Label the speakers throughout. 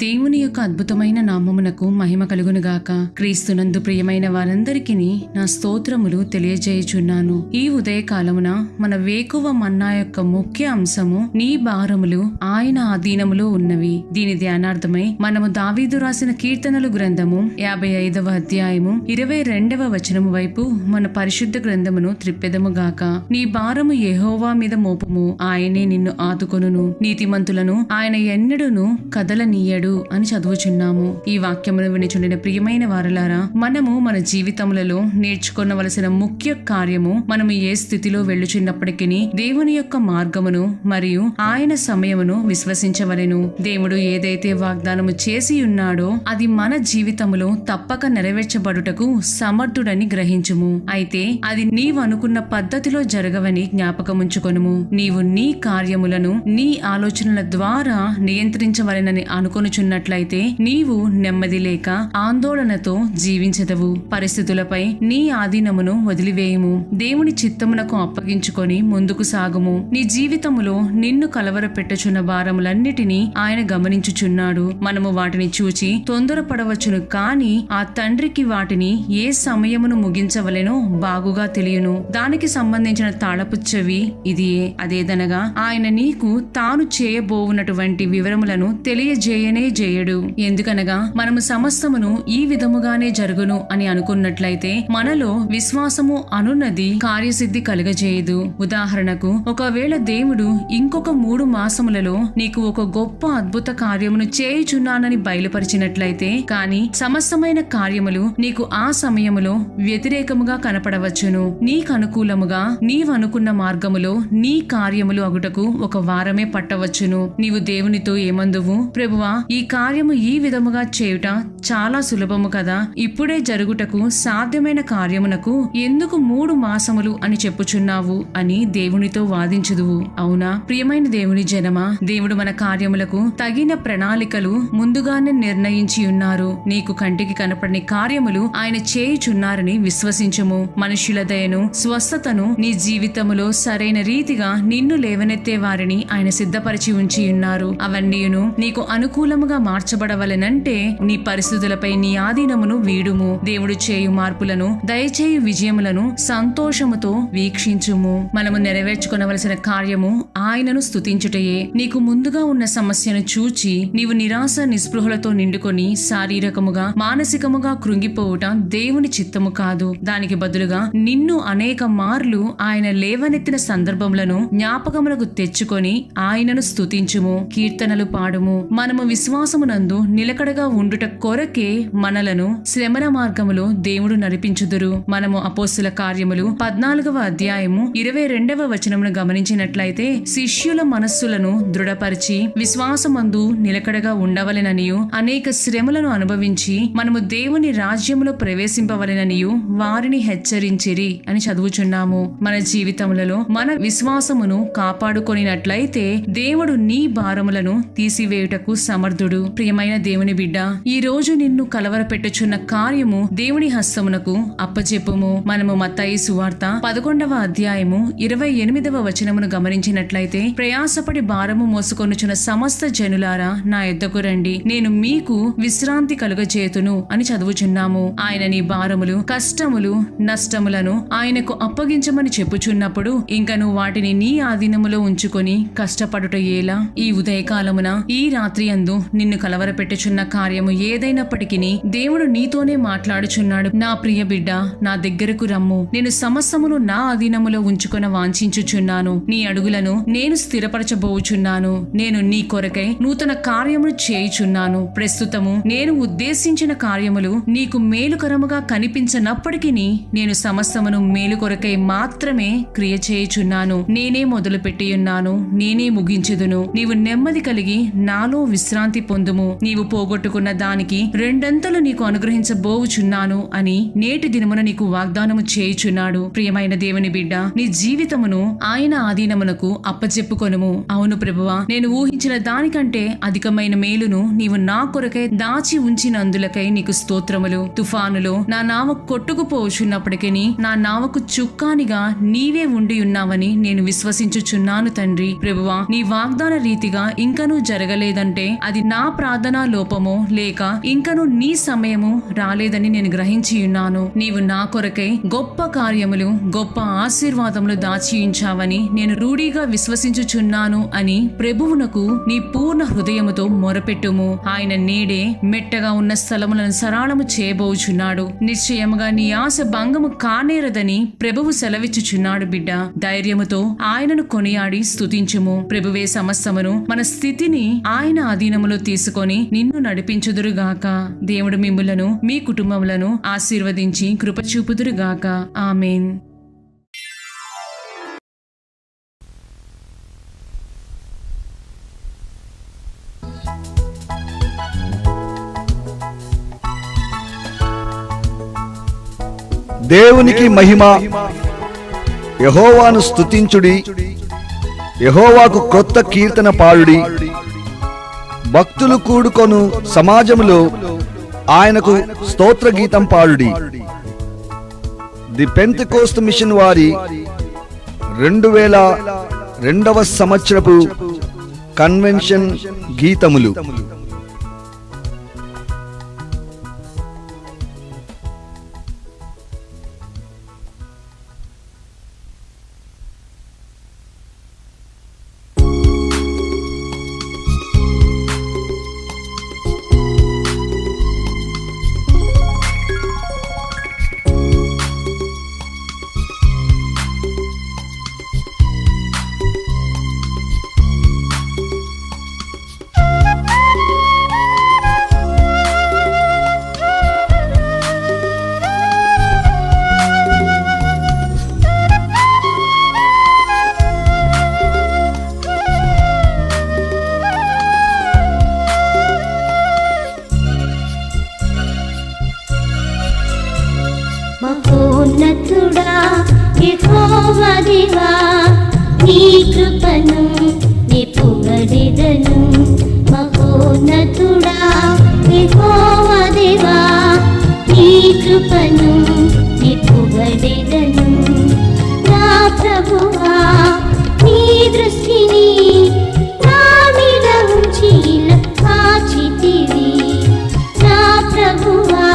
Speaker 1: దేవుని యొక్క అద్భుతమైన నామమునకు మహిమ కలుగునుగాక. క్రీస్తునందు ప్రియమైన వారందరికీ నా స్తోత్రములు తెలియజేయుచున్నాను. ఈ ఉదయకాలమున మన వేకువ మన్నా యొక్క ముఖ్య అంశము నీ భారములు ఆయన ఆధీనములో ఉన్నవి. దీని ధ్యానార్థమై మనము దావీదు రాసిన కీర్తనలు గ్రంథము 55వ అధ్యాయము 22వ వచనము వైపు మన పరిశుద్ధ గ్రంథమును త్రిప్పెదముగాక. నీ భారము యెహోవా మీద మోపుము, ఆయనే నిన్ను ఆదుకొనును. నీతిమంతులను ఆయన ఎన్నడూను కదలనీయడు అని చదువుచున్నాము. ఈ వాక్యమును వినిచుండిన ప్రియమైన వారలారా, మనము మన జీవితములలో నేర్చుకొనవలసిన ముఖ్య కార్యము, మనము ఏ స్థితిలో వెళ్ళుచున్నప్పటికీ దేవుని యొక్క మార్గమును మరియు ఆయన సమయమును విశ్వసించవలెను. దేవుడు ఏదైతే వాగ్దానము చేసి ఉన్నాడో అది మన జీవితములో తప్పక నెరవేర్చబడుటకు సమర్థుడని గ్రహించుము. అయితే అది నీవు అనుకున్న పద్ధతిలో జరగవని జ్ఞాపకముంచుకొనుము. నీవు నీ కార్యములను నీ ఆలోచనల ద్వారా నియంత్రించవలెనని అనుకొనుచున్నట్లయితే నీవు నెమ్మది లేక ఆందోళనతో జీవించదవు. పరిస్థితులపై నీ ఆధీనమును వదిలివేయుము. దేవుని చిత్తమునకు అప్పగించుకొని ముందుకు సాగుము. నీ జీవితములో నిన్ను కలవరపెట్టుచున్న భారములన్నిటినీ ఆయన గమనించుచున్నాడు. మనము వాటిని చూచి తొందరపడవచ్చును, కాని ఆ తండ్రికి వాటిని ఏ సమయమును ముగించవలెనో బాగుగా తెలియను. దానికి సంబంధించిన తాళపు చెవి ఇదియే. అదేదనగా ఆయన నీకు తాను చేయబోవునటువంటి వివరములను తెలియజేయనే చేయడు. ఎందుకనగా మనము సమస్తమును ఈ విధముగానే జరుగును అని అనుకున్నట్లయితే మనలో విశ్వాసము అనున్నది కార్యసిద్ధి కలుగజేయదు. ఉదాహరణకు, ఒకవేళ దేవుడు ఇంకొక 3 మాసములలో నీకు ఒక గొప్ప అద్భుత కార్యమును చేయుచున్నానని బయలుపరిచినట్లయితే, కాని సమస్తమైన కార్యములు నీకు ఆ సమయములో వ్యతిరేకముగా కనపడవచ్చును. నీకు అనుకూలముగా నీవనుకున్న మార్గములో నీ కార్యములు అగుటకు ఒక వారమే పట్టవచ్చును. నీవు దేవునితో ఏమందువు? ప్రభువా, ఈ కార్యము ఈ విధముగా చేయుట చాలా సులభము కదా, ఇప్పుడే జరుగుటకు సాధ్యమైన కార్యమునకు ఎందుకు 3 మాసములు అని చెప్పుచున్నావు అని దేవునితో వాదించుదువు. అవునా ప్రియమైన దేవుని జనమా, దేవుడు మన కార్యములకు తగిన ప్రణాళికలు ముందుగానే నిర్ణయించి ఉన్నారు. నీకు కంటికి కనపడని కార్యములు ఆయన చేయుచున్నారని విశ్వసించుము. మనుష్యుల దయను, స్వస్థతను నీ జీవితములో సరైన రీతిగా నిన్ను లేవనెత్తే వారిని ఆయన సిద్ధపరిచి ఉంచి ఉన్నారు. అవన్నీయును నీకు అనుకూలముగా మార్చబడవలెనంటే నీ పరిస్థితులపై నీ ఆధీనమును వీడుము. దేవుడు చేయు మార్పులను, దయచేయు విజయములను సంతోషముతో వీక్షించుము. మనము నెరవేర్చుకొనవలసిన కార్యము ఆయనను స్తుతించుటయే. నీకు ముందుగా ఉన్న సమస్యను చూచి నీవు నిరాశ నిస్పృహలతో నిండుకొని శారీరకముగా మానసికముగా కృంగిపోవుట దేవుని చిత్తము కాదు. దానికి బదులుగా నిన్ను అనేక మార్లు ఆయన లేవనెత్తిన సందర్భములను జ్ఞాపకములకు తెచ్చుకొని ఆయనను స్తుతించుము. కీర్తనలు పాడుము. మనము విశ్వాసమునందు నిలకడగా ఉండుట కొరకే మనలను శ్రమణ మార్గములో దేవుడు నడిపించుదురు. మనము అపోస్తుల కార్యములు 14వ అధ్యాయము 22వ వచనమును గమనించినట్లయితే, శిష్యుల మనస్సులను దృఢపరిచి విశ్వాసమందు నిలకడగా ఉండవలెననియు అనేక శ్రమలను అనుభవించి మనము దేవుని రాజ్యములో ప్రవేశింపవలెననియు వారిని హెచ్చరించిరి అని చదువుచున్నాము. మన జీవితములలో మన విశ్వాసమును కాపాడుకొనినట్లయితే దేవుడు నీ భారములను తీసివేయుటకు సమర్థుడు. ప్రియమైన దేవుని బిడ్డ, ఈ రోజు నిన్ను కలవరపెట్టుచున్న కార్యము దేవుని హస్తమునకు అప్పచెప్పుము. మనము మత్తయి సువార్త 11వ అధ్యాయము 28వ వచనమును గమనించినట్లయితే, ప్రయాసపడి భారము మోసుకొనుచున్న సమస్త జనులారా నా యొద్దకు రండి, నేను మీకు విశ్రాంతి కలుగజేతును అని చదువుచున్నాము. ఆయన నీ భారములు, కష్టములు, నష్టములను ఆయనకు అప్పగించమని చెప్పుచున్నప్పుడు ఇంకను వాటిని నీ ఆధీనములో ఉంచుకొని కష్టపడుట ఎలా? ఈ ఉదయకాలమున, ఈ రాత్రి యందు నిన్ను కలవరపెట్టుచున్న కార్యము ఏదైనప్పటికీ దేవుడు నీతోనే మాట్లాడుచున్నాడు. నా ప్రియ బిడ్డ, నా దగ్గరకు రమ్ము. నేను సమస్తమును నా అధీనములో ఉంచుకొన వాంఛించుచున్నాను. నీ అడుగులను నేను స్థిరపరచబోచున్నాను. నేను నీ కొరకై నూతన కార్యమును చేయుచున్నాను. ప్రస్తుతము నేను ఉద్దేశించిన కార్యములు నీకు మేలుకరముగా కనిపించనప్పటికీ నేను సమస్తమును మేలు కొరకై మాత్రమే క్రియ చేయుచున్నాను. నేనే మొదలుపెట్టియున్నాను, నేనే ముగించుదును. నీవు నెమ్మది కలిగి నాలో విశ్రాంతి పొందుము. నీవు పోగొట్టుకున్న దానికి 2 నీకు అనుగ్రహించబోచున్నాను అని నేటి దినమున నీకు వాగ్దానము చేయుచున్నాడు. ప్రియమైన దేవుని బిడ్డ, నీ జీవితమును ఆయన ఆధీనమునకు అప్పచెప్పుకొనుము. అవును ప్రభువా, నేను ఊహించిన దానికంటే అధికమైన మేలును నీవు నా కొరకై దాచి ఉంచినందులకై నీకు స్తోత్రములు. తుఫానులో నా నావ కొట్టుకుపోచున్నప్పటికీ నా నావకు చుక్కానిగా నీవే ఉండి ఉన్నావని నేను విశ్వసించుచున్నాను తండ్రి. ప్రభువా, నీ వాగ్దాన రీతిగా ఇంకనూ జరగలేదంటే అది నా ప్రార్థనా లోపమో లేక ఇంకను నీ సమయము రాలేదని నేను గ్రహించి ఉన్నాను. నీవు నా కొరకై గొప్ప కార్యములు గొప్ప ఆశీర్వాదములు దాచియుంచావని నేను రూఢిగా విశ్వసించుచున్నాను అని ప్రభువునకు నీ పూర్ణ హృదయముతో మొరపెట్టుము. ఆయన నేడే మెట్టగా ఉన్న స్థలములను సరళము చేయబోచున్నాడు. నిశ్చయముగా నీ ఆశ భంగము కానేరదని ప్రభువు సెలవిచ్చుచున్నాడు. బిడ్డ, ధైర్యముతో ఆయనను కొనియాడి స్తుతించుము. ప్రభువే సమస్తమును మన స్థితిని ఆయన అధీనములో తీసుకొని నిన్ను నడిపించుదురుగాక. దేవుడు మిమ్ములను మీ కుటుంబములను ఆశీర్వదించి కృప చూపుదురుగాక. ఆమేన్.
Speaker 2: దేవునికి మహిమ. యెహోవాను స్తుతించుడి, యెహోవాకు క్రొత్త కీర్తన పాడుడి. భక్తులు కూడుకొను సమాజములో ఆయనకు స్తోత్ర గీతం పాడుడి. ది పెంతెకోస్తు మిషన్ వారి 2002వ సంవత్సరపు కన్వెన్షన్ గీతములు.
Speaker 3: మహోన్నతుడా యెహోవా దేవా, నీ కృపను నీ పొగడెదను. మహోన్నతుడా యెహోవా దేవా, నీ కృపను నీ పొగడెదను. నా ప్రభువా, నీ దృష్టిని నా మీద ఉంచి ఇలా కాచితివి. నా ప్రభువా,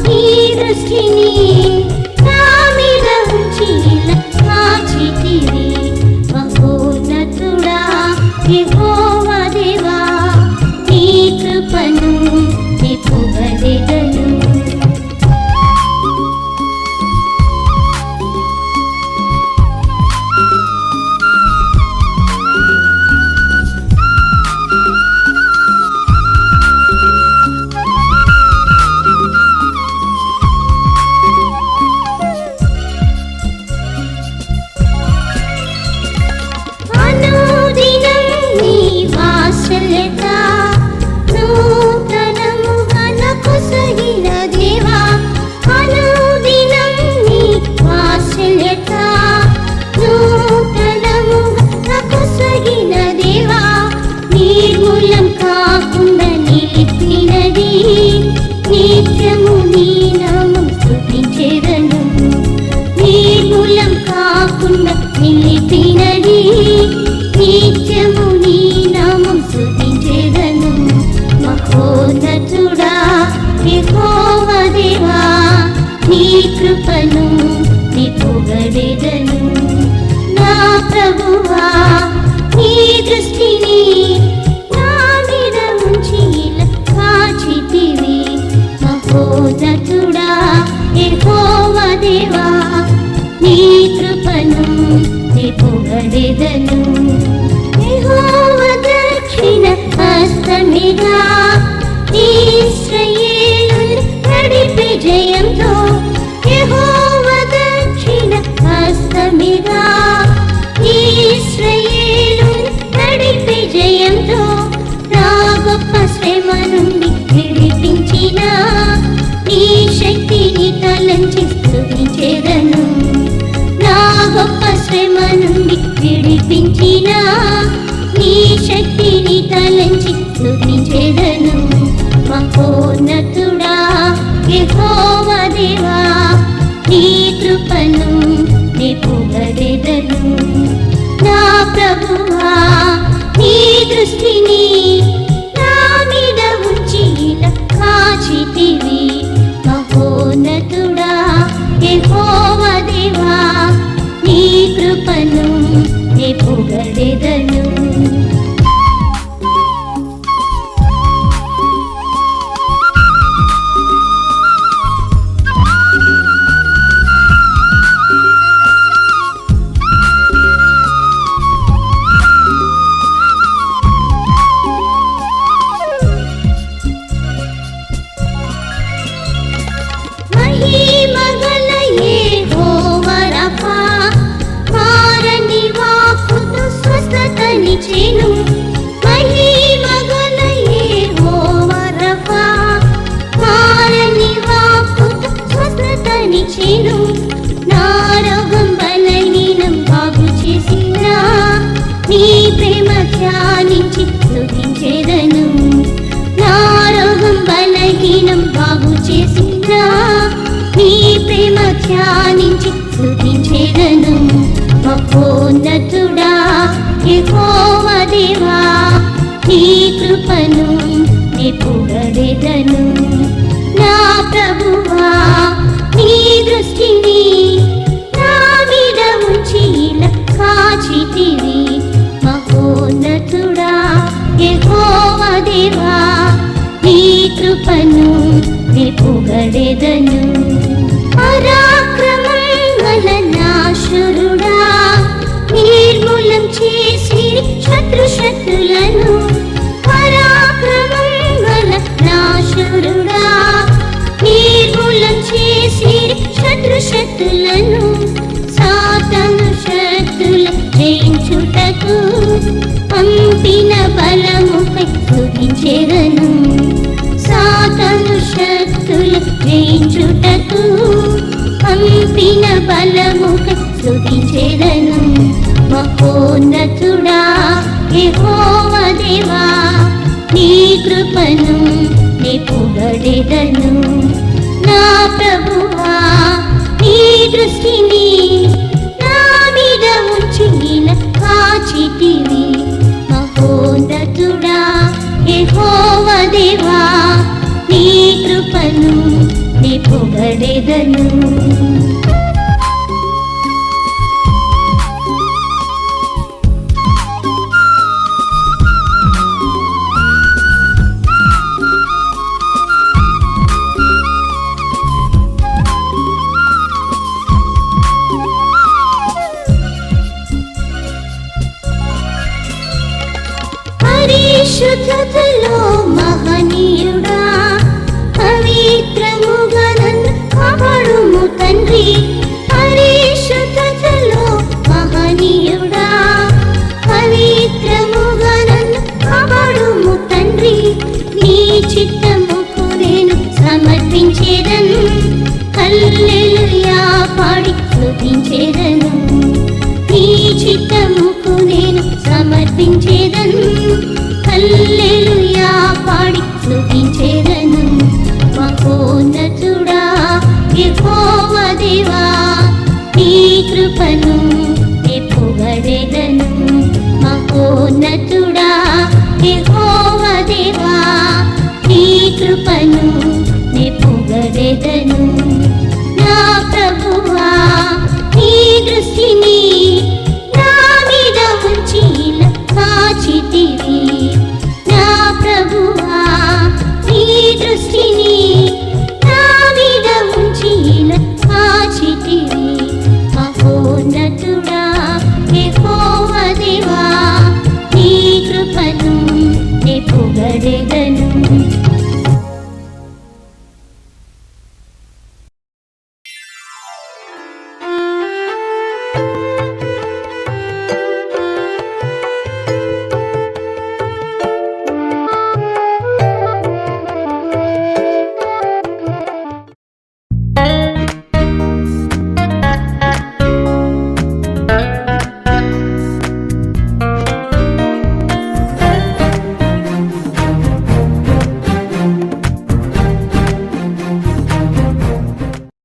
Speaker 3: నీ దృష్టిని నా మీద ఉంచి ఇలా కాచితివి. మహోన్నతుడా యెహోవా దేవా, నీ కృపను నీ పొగడెదను. అనుదినం నీ వాత్సల్యత నూతనముగా నాకు సగిన దేవా. అనుదినం నీ వాత్సల్యత నూతనముగా నాకు సగిన దేవా. నిర్మూలం కాకుండా నిలిపినది, నిత్యము నీ నామం స్తుతించెదను. నిర్మూలం కాకుండా నిలిపినది, నిత్యము నీ నామం స్తుతించెదను. మహోన్నతుడా యెహోవా దేవా, నీ కృపను నీ పొగడెదను. నా ప్రభువా, నీ దృష్టిని నా మీద ఉంచి ఇలా కాచితివి. మహోన్నతుడా యెహోవా దేవా, నీ కృపను నీ పొగడెదను. యెహోవా దక్షిణ హస్తమిగా ఇశ్రాయేలును నడిపే జయంతో. యెహోవా దక్షిణ హస్తమిగా ఇశ్రాయేలును నడిపే జయంతో. నా గొప్ప శ్రమ నుండి విడిపించిన నీ శక్తిని తలంచి స్తుతించెదను. నా గొప్ప శ్రమ నుండి విడిపించిన నీ శక్తిని తలంచి స్తుతించెదను. మహోన్నతుడా యెహోవా దేవా, నీ కృపను నీ పొగడెదను. నా ప్రభువా, నీ దృష్టిని నా నే పొగడెదను. మహిమగల యెహోవా రఫా, మారని వాక్కుతో స్వస్థతనిచ్చెను. మహిమగల యెహోవా రఫా, మారని వాక్కుతో స్వస్థతనిచ్చెను. నా రోగం బలహీనం బాగు చేసినా, నీ ప్రేమ ధ్యానించి స్తుతించెదను. నా రోగం బలహీనం బాగు చేసినా, నీ ప్రేమ ధ్యానించి స్తుతించెదను. మహోన్నతుడా యెహోవా దేవా, నీ కృపను నే పొగడెదను. నా ప్రభువా, నీ దృష్టిని నా మీద ఉంచి ఇలా కాచితివి. మహోన్నతుడా యెహోవా దేవా, నీ కృపను నే పొగడెదను. పరాక్రమం గల నాశురుడా, నిర్మూలం చేసి శత్రులను. పరాక్రమం గల నాశురుడా, నిర్మూలం చేసి శత్రులను. సాతాను శక్తుల జయించుటకు పంపిన బలముపై స్తుతించెదను. సాతాను శక్తుల జయించుటకు పంపిన బలముపై స్తుతించెదను. మహోన్నతుడా యెహోవా దేవా, నీ కృపను నే పొగడెదను. నా ప్రభువా, నీ దృష్టిని నా మీద ఉంచి ఇలా కాచితివి. మహోన్నతుడా యెహోవా దేవా, నీ కృపను నే పొగడెదను. పరిశుద్ధతలో మహనీయుడా, పవిత్రముగా నన్ను కాపాడుము తండ్రి. పరిశుద్ధతలో మహనీయుడా, పవిత్రముగా నన్ను కాపాడుము తండ్రి. నీ చిత్తముకు నేను సమర్పించెదను. హల్లెలూయా పాడి స్తుతించెదను. నీ చిత్తముకు నేను సమర్పించెదను. హల్లెలూయా పాడి స్తుతించెదను. మహోన్నతుడా యెహోవా దేవా, నీ కృపను నే పొగడెదను. మహోన్నతుడా